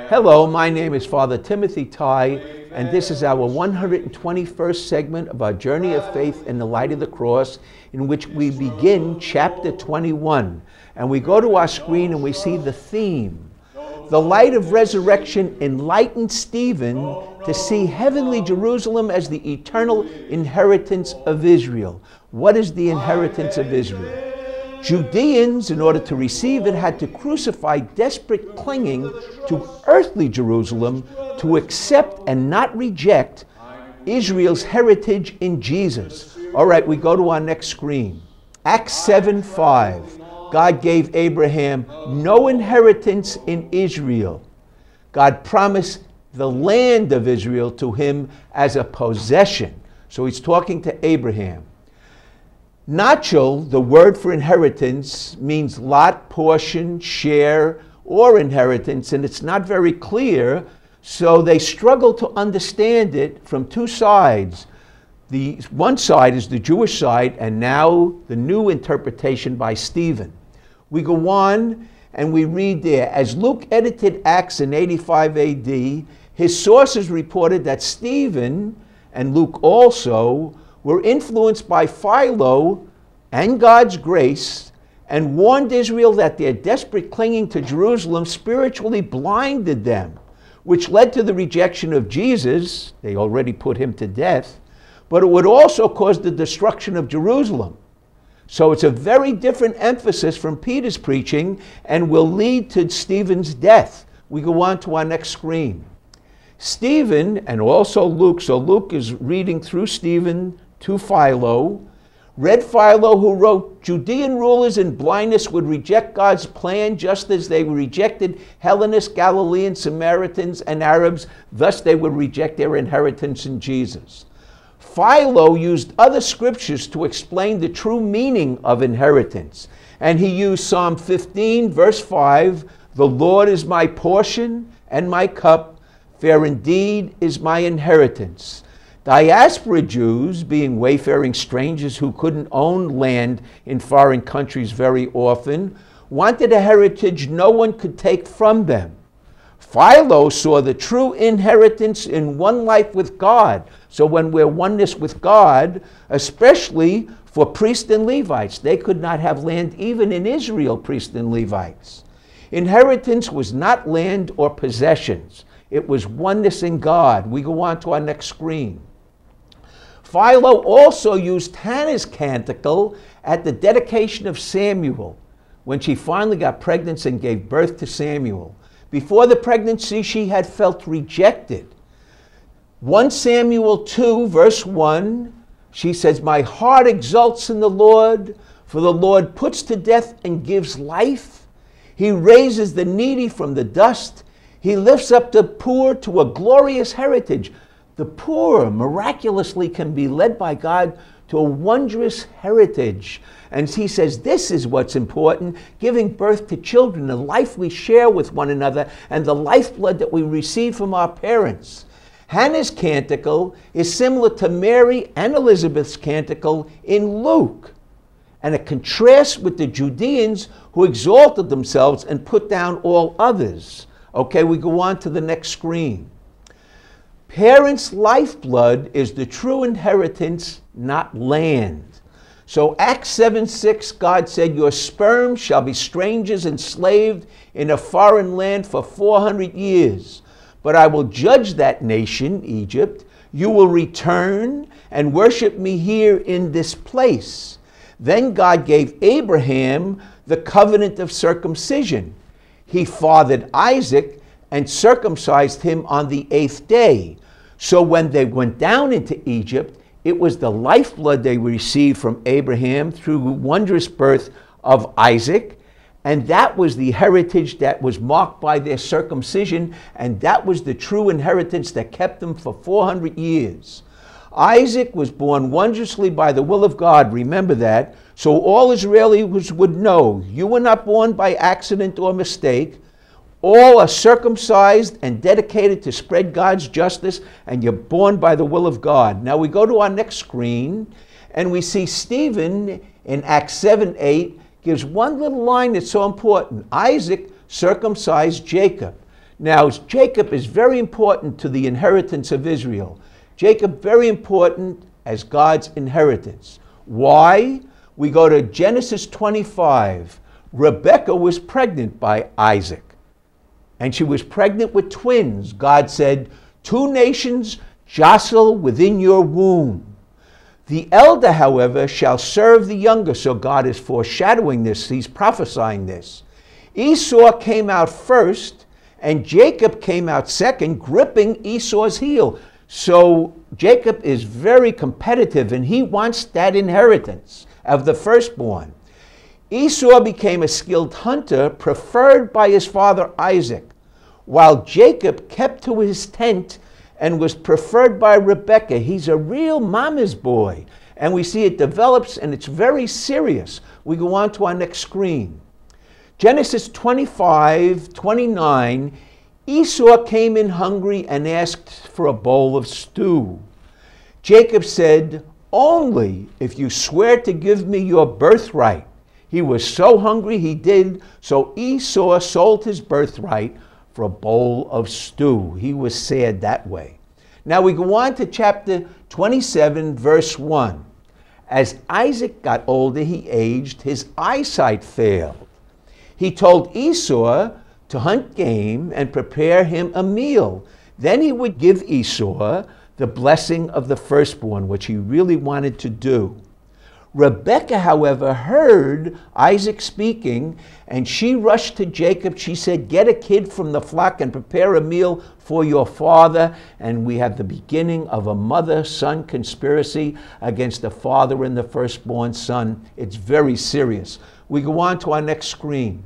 Hello, my name is Father Timothy Tighe, and this is our 121st segment of our Journey of Faith in the Light of the Cross, in which we begin chapter 21. And we go to our screen and we see the theme. The light of resurrection enlightened Stephen to see heavenly Jerusalem as the eternal inheritance of Israel. What is the inheritance of Israel? Judeans, in order to receive it, had to crucify desperate clinging to earthly Jerusalem to accept and not reject Israel's heritage in Jesus. All right, we go to our next screen. Acts 7:5. God gave Abraham no inheritance in Israel. God promised the land of Israel to him as a possession. So he's talking to Abraham. Nachal, the word for inheritance, means lot, portion, share, or inheritance, and it's not very clear, so they struggle to understand it from two sides. The one side is the Jewish side, and now the new interpretation by Stephen. We go on and we read there, as Luke edited Acts in 85 AD, his sources reported that Stephen, and Luke also, were influenced by Philo and God's grace and warned Israel that their desperate clinging to Jerusalem spiritually blinded them, which led to the rejection of Jesus. They already put him to death, but it would also cause the destruction of Jerusalem. So it's a very different emphasis from Peter's preaching and will lead to Stephen's death. We go on to our next screen. Stephen and also Luke, so Luke is reading through Stephen to Philo, read Philo, who wrote, Judean rulers in blindness would reject God's plan just as they rejected Hellenists, Galileans, Samaritans, and Arabs. Thus they would reject their inheritance in Jesus. Philo used other scriptures to explain the true meaning of inheritance. And he used Psalm 15, verse 5, the Lord is my portion and my cup, fair indeed is my inheritance. Diaspora Jews, being wayfaring strangers who couldn't own land in foreign countries very often, wanted a heritage no one could take from them. Philo saw the true inheritance in one life with God. So when we're oneness with God, especially for priests and Levites, they could not have land even in Israel, priests and Levites. Inheritance was not land or possessions. It was oneness in God. We go on to our next screen. Philo also used Hannah's canticle at the dedication of Samuel, when she finally got pregnant and gave birth to Samuel. Before the pregnancy, she had felt rejected. 1 Samuel 2, verse 1, she says, my heart exults in the Lord, for the Lord puts to death and gives life. He raises the needy from the dust. He lifts up the poor to a glorious heritage. The poor miraculously can be led by God to a wondrous heritage. And he says this is what's important, giving birth to children, the life we share with one another, and the lifeblood that we receive from our parents. Hannah's canticle is similar to Mary and Elizabeth's canticle in Luke, and it contrasts with the Judeans who exalted themselves and put down all others. Okay, we go on to the next screen. Parents' lifeblood is the true inheritance, not land. So Acts 7:6, God said, your sperm shall be strangers enslaved in a foreign land for 400 years. But I will judge that nation, Egypt. You will return and worship me here in this place. Then God gave Abraham the covenant of circumcision. He fathered Isaac and circumcised him on the 8th day. So when they went down into Egypt, it was the lifeblood they received from Abraham through the wondrous birth of Isaac, and that was the heritage that was marked by their circumcision, and that was the true inheritance that kept them for 400 years. Isaac was born wondrously by the will of God, remember that, so all Israelis would know you were not born by accident or mistake. All are circumcised and dedicated to spread God's justice, and you're born by the will of God. Now we go to our next screen, and we see Stephen in Acts 7:8 gives one little line that's so important. Isaac circumcised Jacob. Now, Jacob is very important to the inheritance of Israel. Jacob, very important as God's inheritance. Why? We go to Genesis 25. Rebecah was pregnant by Isaac, and she was pregnant with twins. God said, 2 nations jostle within your womb. The elder, however, shall serve the younger. So God is foreshadowing this. He's prophesying this. Esau came out first, and Jacob came out second, gripping Esau's heel. So Jacob is very competitive, and he wants that inheritance of the firstborn. Esau became a skilled hunter, preferred by his father Isaac, while Jacob kept to his tent and was preferred by Rebecca. He's a real mama's boy. And we see it develops, and it's very serious. We go on to our next screen. Genesis 25:29, Esau came in hungry and asked for a bowl of stew. Jacob said, only if you swear to give me your birthright. He was so hungry he did, so Esau sold his birthright for a bowl of stew. He was sad that way. Now we go on to chapter 27, verse 1. As Isaac got older, he aged, his eyesight failed. He told Esau to hunt game and prepare him a meal. Then he would give Esau the blessing of the firstborn, which he really wanted to do. Rebecca, however, heard Isaac speaking, and she rushed to Jacob. She said, get a kid from the flock and prepare a meal for your father. And we have the beginning of a mother-son conspiracy against the father and the firstborn son. It's very serious. We go on to our next screen.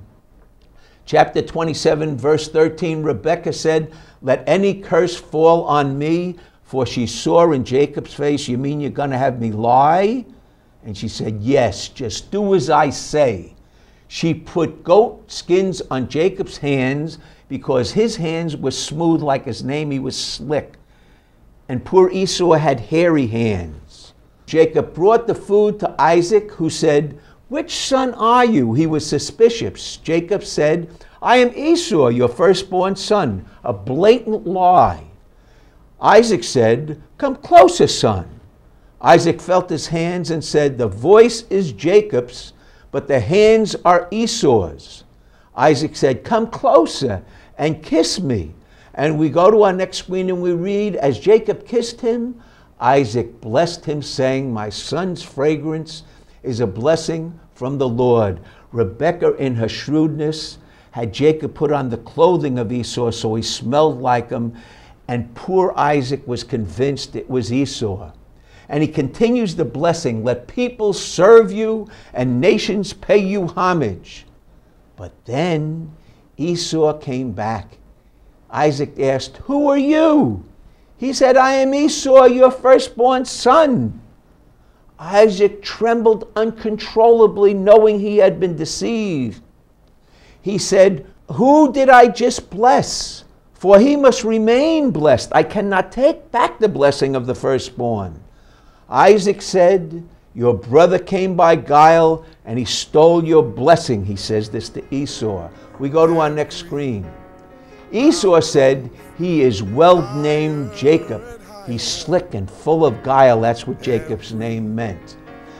Chapter 27, verse 13, Rebecca said, let any curse fall on me, for she saw in Jacob's face, you mean you're going to have me lie? And she said, yes, just do as I say. She put goat skins on Jacob's hands because his hands were smooth like his name. He was slick. And poor Esau had hairy hands. Jacob brought the food to Isaac, who said, which son are you? He was suspicious. Jacob said, I am Esau, your firstborn son. A blatant lie. Isaac said, come closer, son. Isaac felt his hands and said, the voice is Jacob's, but the hands are Esau's. Isaac said, come closer and kiss me. And we go to our next screen and we read, as Jacob kissed him, Isaac blessed him, saying, my son's fragrance is a blessing from the Lord. Rebekah, in her shrewdness, had Jacob put on the clothing of Esau so he smelled like him, and poor Isaac was convinced it was Esau. And he continues the blessing, let people serve you and nations pay you homage. But then Esau came back. Isaac asked, who are you? He said, I am Esau, your firstborn son. Isaac trembled uncontrollably, knowing he had been deceived. He said, who did I just bless? For he must remain blessed. I cannot take back the blessing of the firstborn. Isaac said, your brother came by guile and he stole your blessing. He says this to Esau. We go to our next screen. Esau said, he is well named Jacob. He's slick and full of guile. That's what Jacob's name meant.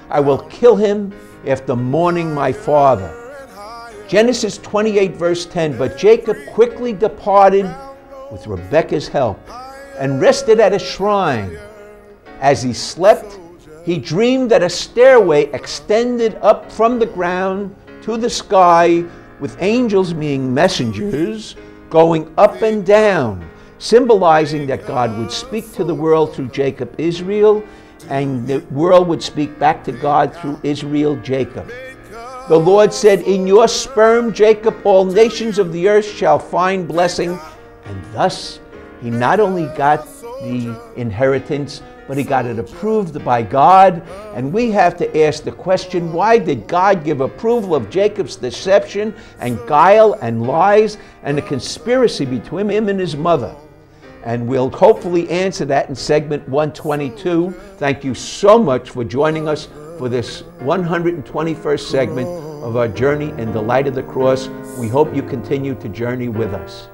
I will kill him after mourning my father. Genesis 28, verse 10, but Jacob quickly departed with Rebekah's help and rested at a shrine. As he slept, he dreamed that a stairway extended up from the ground to the sky with angels, being messengers, going up and down, symbolizing that God would speak to the world through Jacob, Israel, and the world would speak back to God through Israel, Jacob. The Lord said, in your sperm, Jacob, all nations of the earth shall find blessing. And thus, he not only got the inheritance, but he got it approved by God. And we have to ask the question, why did God give approval of Jacob's deception and guile and lies and the conspiracy between him and his mother? And we'll hopefully answer that in segment 122. Thank you so much for joining us for this 121st segment of our journey in the light of the cross. We hope you continue to journey with us.